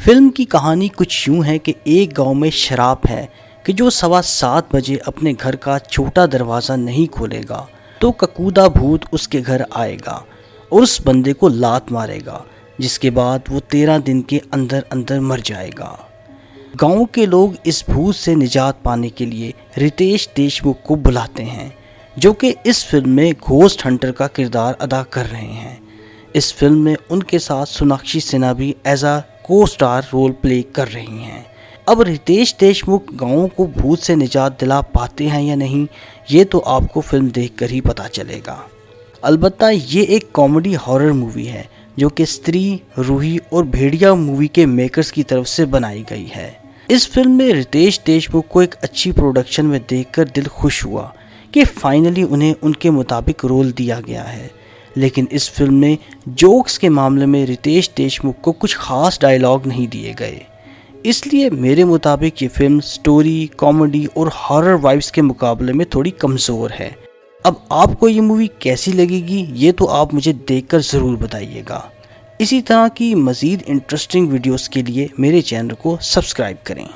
Film की कहानी कुछ यूं है कि एक गांव में शराब है कि जो 7:15 बजे अपने घर का छोटा दरवाज़ा नहीं खोलेगा तो ककूदा भूत उसके घर आएगा और उस बंदे को लात मारेगा, जिसके बाद वो 13 दिन के अंदर अंदर मर जाएगा। गांव के लोग इस भूत से निजात पाने के लिए रितेश देशमुख को बुलाते हैं, जो कि इस फिल्म में घोस्ट हंटर का किरदार अदा कर रहे हैं। इस फिल्म में उनके साथ सोनाक्षी सिन्हा भी एज अ को स्टार रोल प्ले कर रही हैं। अब रितेश देशमुख गाँव को भूत से निजात दिला पाते हैं या नहीं, ये तो आपको फिल्म देखकर ही पता चलेगा। अलबत्ता ये एक कॉमेडी हॉरर मूवी है जो कि स्त्री, रूही और भेड़िया मूवी के मेकर्स की तरफ से बनाई गई है। इस फिल्म में रितेश देशमुख को एक अच्छी प्रोडक्शन में देखकर दिल खुश हुआ कि फाइनली उन्हें उनके मुताबिक रोल दिया गया है। लेकिन इस फिल्म में जोक्स के मामले में रितेश देशमुख को कुछ खास डायलॉग नहीं दिए गए, इसलिए मेरे मुताबिक ये फिल्म स्टोरी, कॉमेडी और हॉरर वाइब्स के मुकाबले में थोड़ी कमज़ोर है। अब आपको ये मूवी कैसी लगेगी ये तो आप मुझे देखकर ज़रूर बताइएगा। इसी तरह की मज़ीद इंटरेस्टिंग वीडियोस के लिए मेरे चैनल को सब्सक्राइब करें।